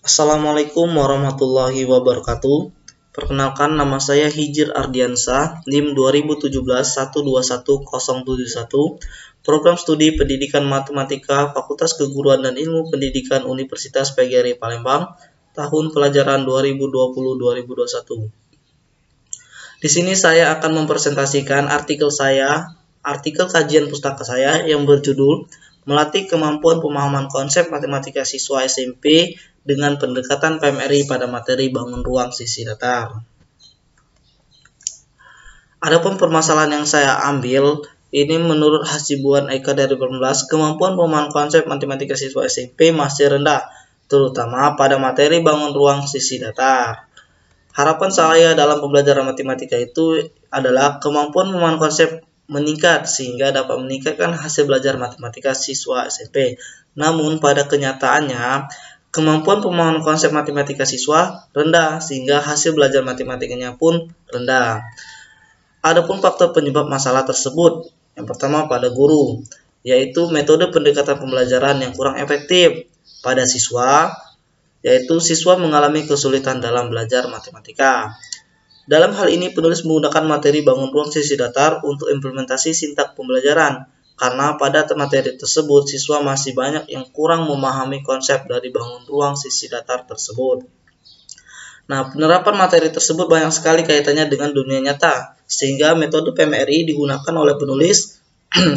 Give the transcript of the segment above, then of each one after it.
Assalamualaikum warahmatullahi wabarakatuh. Perkenalkan, nama saya Hijir Ardiansa, NIM 2017-121071, Program Studi Pendidikan Matematika, Fakultas Keguruan dan Ilmu Pendidikan Universitas PGRI Palembang, tahun pelajaran 2020-2021. Di sini saya akan mempresentasikan artikel kajian pustaka saya yang berjudul Melatih Kemampuan Pemahaman Konsep Matematika Siswa SMP dengan pendekatan PMRI pada materi bangun ruang sisi datar. Adapun permasalahan yang saya ambil, ini menurut Hasibuan Eka dari 2018, kemampuan pemahaman konsep matematika siswa SMP masih rendah, terutama pada materi bangun ruang sisi datar. Harapan saya dalam pembelajaran matematika itu adalah kemampuan pemahaman konsep meningkat sehingga dapat meningkatkan hasil belajar matematika siswa SMP. Namun pada kenyataannya, kemampuan pemahaman konsep matematika siswa rendah sehingga hasil belajar matematikanya pun rendah. Adapun faktor penyebab masalah tersebut, yang pertama pada guru, yaitu metode pendekatan pembelajaran yang kurang efektif pada siswa, yaitu siswa mengalami kesulitan dalam belajar matematika. Dalam hal ini penulis menggunakan materi bangun ruang sisi datar untuk implementasi sintak pembelajaran, karena pada materi tersebut siswa masih banyak yang kurang memahami konsep dari bangun ruang sisi datar tersebut. Nah, penerapan materi tersebut banyak sekali kaitannya dengan dunia nyata, sehingga metode PMRI digunakan oleh penulis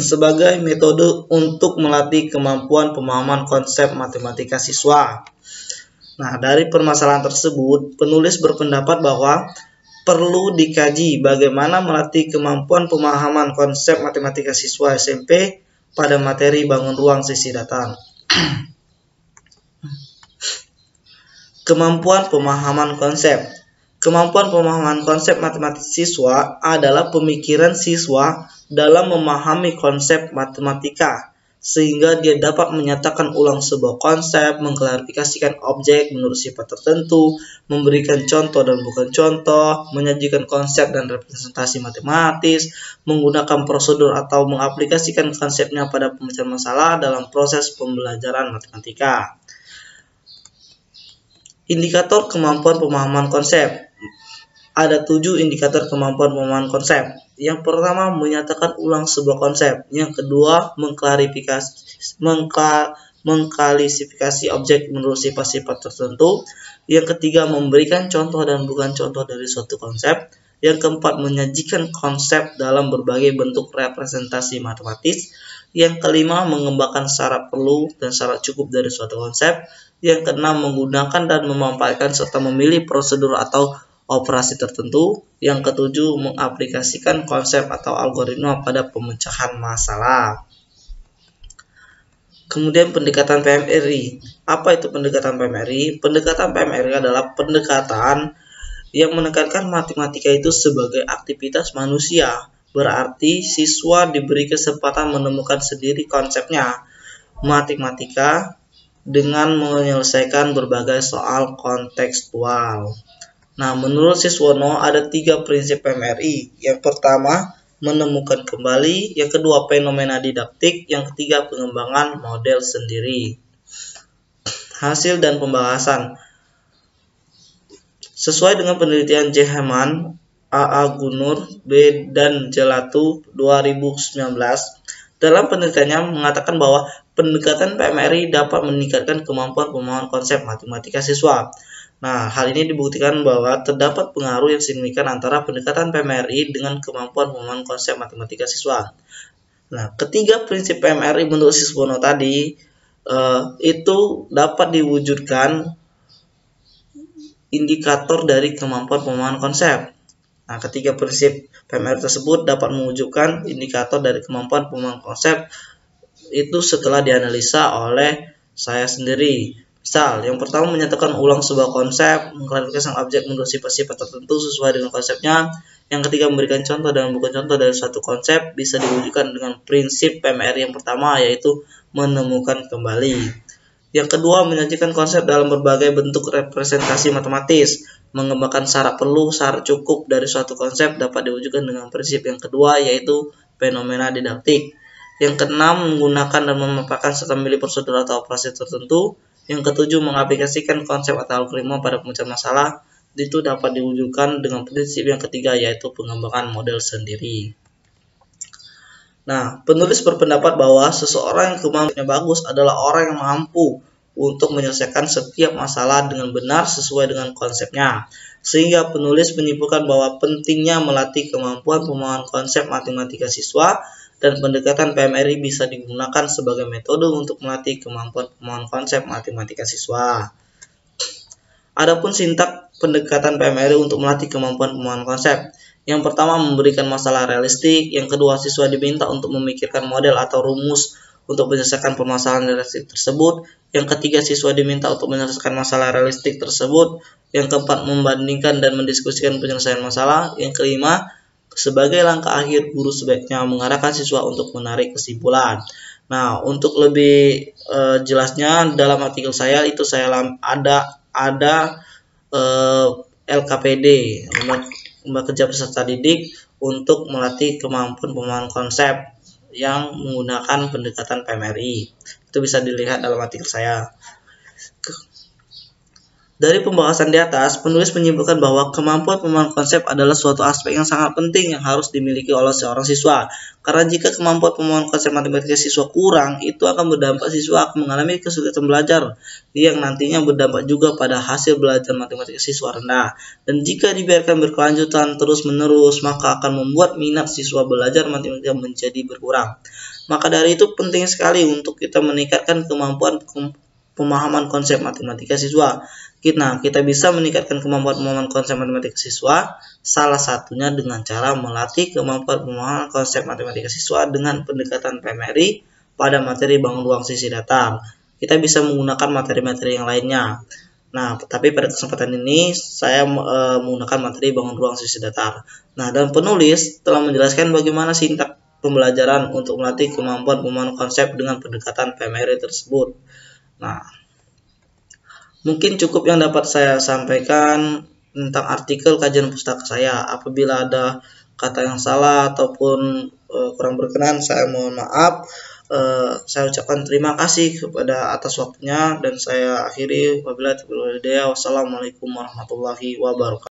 sebagai metode untuk melatih kemampuan pemahaman konsep matematika siswa. Nah, dari permasalahan tersebut, penulis berpendapat bahwa perlu dikaji bagaimana melatih kemampuan pemahaman konsep matematika siswa SMP pada materi bangun ruang sisi datar. Kemampuan pemahaman konsep. Kemampuan pemahaman konsep matematika siswa adalah pemikiran siswa dalam memahami konsep matematika, sehingga dia dapat menyatakan ulang sebuah konsep, mengklarifikasikan objek menurut sifat tertentu, memberikan contoh dan bukan contoh, menyajikan konsep dan representasi matematis, menggunakan prosedur atau mengaplikasikan konsepnya pada pemecahan masalah dalam proses pembelajaran matematika. Indikator kemampuan pemahaman konsep. Ada 7 indikator kemampuan pemahaman konsep. Yang pertama, menyatakan ulang sebuah konsep. Yang kedua, mengklasifikasi objek menurut sifat-sifat tertentu. Yang ketiga, memberikan contoh dan bukan contoh dari suatu konsep. Yang keempat, menyajikan konsep dalam berbagai bentuk representasi matematis. Yang kelima, mengembangkan syarat perlu dan syarat cukup dari suatu konsep. Yang keenam, menggunakan dan memanfaatkan serta memilih prosedur atau operasi tertentu. Yang ketujuh, mengaplikasikan konsep atau algoritma pada pemecahan masalah. Kemudian pendekatan PMRI. Apa itu pendekatan PMRI? Pendekatan PMRI adalah pendekatan yang menekankan matematika itu sebagai aktivitas manusia. Berarti siswa diberi kesempatan menemukan sendiri konsepnya matematika dengan menyelesaikan berbagai soal kontekstual. Nah, menurut Siswono ada 3 prinsip PMRI. Yang pertama, menemukan kembali. Yang kedua, fenomena didaktik. Yang ketiga, pengembangan model sendiri. Hasil dan pembahasan. Sesuai dengan penelitian J. Heman, A. Gunur, B. dan Jelatu 2019, dalam penelitiannya mengatakan bahwa pendekatan PMRI dapat meningkatkan kemampuan pemahaman konsep matematika siswa. Nah, hal ini dibuktikan bahwa terdapat pengaruh yang signifikan antara pendekatan PMRI dengan kemampuan pemahaman konsep matematika siswa. Nah, ketiga prinsip PMRI menurut Siswono tadi itu dapat diwujudkan indikator dari kemampuan pemahaman konsep. Nah, ketiga prinsip PMRI tersebut dapat mewujudkan indikator dari kemampuan pemahaman konsep itu setelah dianalisa oleh saya sendiri. Misal, yang pertama menyatakan ulang sebuah konsep, mengklarifikasi objek menurut sifat-sifat tertentu sesuai dengan konsepnya. Yang ketiga, memberikan contoh dan bukan contoh dari suatu konsep bisa diwujudkan dengan prinsip PMRI yang pertama, yaitu menemukan kembali. Yang kedua, menyajikan konsep dalam berbagai bentuk representasi matematis. Mengembangkan syarat perlu, syarat cukup dari suatu konsep dapat diwujudkan dengan prinsip yang kedua, yaitu fenomena didaktik. Yang keenam, menggunakan dan memanfaatkan serta memilih prosedur atau operasi tertentu. Yang ketujuh, mengaplikasikan konsep atau algoritma pada pemecahan masalah itu dapat diwujudkan dengan prinsip yang ketiga, yaitu pengembangan model sendiri. Nah, penulis berpendapat bahwa seseorang yang kemampuannya bagus adalah orang yang mampu untuk menyelesaikan setiap masalah dengan benar sesuai dengan konsepnya. Sehingga penulis menyimpulkan bahwa pentingnya melatih kemampuan pemahaman konsep matematika siswa dan pendekatan PMRI bisa digunakan sebagai metode untuk melatih kemampuan pemahaman konsep matematika siswa. Adapun sintak pendekatan PMRI untuk melatih kemampuan pemahaman konsep. Yang pertama, memberikan masalah realistik. Yang kedua, siswa diminta untuk memikirkan model atau rumus untuk menyelesaikan permasalahan realistik tersebut. Yang ketiga, siswa diminta untuk menyelesaikan masalah realistik tersebut. Yang keempat, membandingkan dan mendiskusikan penyelesaian masalah. Yang kelima, sebagai langkah akhir, guru sebaiknya mengarahkan siswa untuk menarik kesimpulan. Nah, untuk lebih jelasnya dalam artikel saya itu saya ada LKPD, Lomba Kerja Peserta Didik, untuk melatih kemampuan pemahaman konsep yang menggunakan pendekatan PMRI. Itu bisa dilihat dalam artikel saya. Dari pembahasan di atas, penulis menyimpulkan bahwa kemampuan pemahaman konsep adalah suatu aspek yang sangat penting yang harus dimiliki oleh seorang siswa. Karena jika kemampuan pemahaman konsep matematika siswa kurang, itu akan berdampak siswa akan mengalami kesulitan belajar, yang nantinya berdampak juga pada hasil belajar matematika siswa rendah. Dan jika dibiarkan berkelanjutan terus-menerus, maka akan membuat minat siswa belajar matematika menjadi berkurang. Maka dari itu penting sekali untuk kita meningkatkan kemampuan pemahaman konsep matematika siswa. Nah, kita bisa meningkatkan kemampuan pemahaman konsep matematika siswa salah satunya dengan cara melatih kemampuan pemahaman konsep matematika siswa dengan pendekatan PMRI pada materi bangun ruang sisi datar. Kita bisa menggunakan materi-materi yang lainnya. Nah, tapi pada kesempatan ini saya menggunakan materi bangun ruang sisi datar. Nah, dan penulis telah menjelaskan bagaimana sintak pembelajaran untuk melatih kemampuan pemahaman konsep dengan pendekatan PMRI tersebut. Nah, mungkin cukup yang dapat saya sampaikan tentang artikel kajian pustaka saya. Apabila ada kata yang salah ataupun kurang berkenan, saya mohon maaf. Saya ucapkan terima kasih kepada atas waktunya dan saya akhiri. Wabillahi taufiq wal hidayah. Wassalamualaikum warahmatullahi wabarakatuh.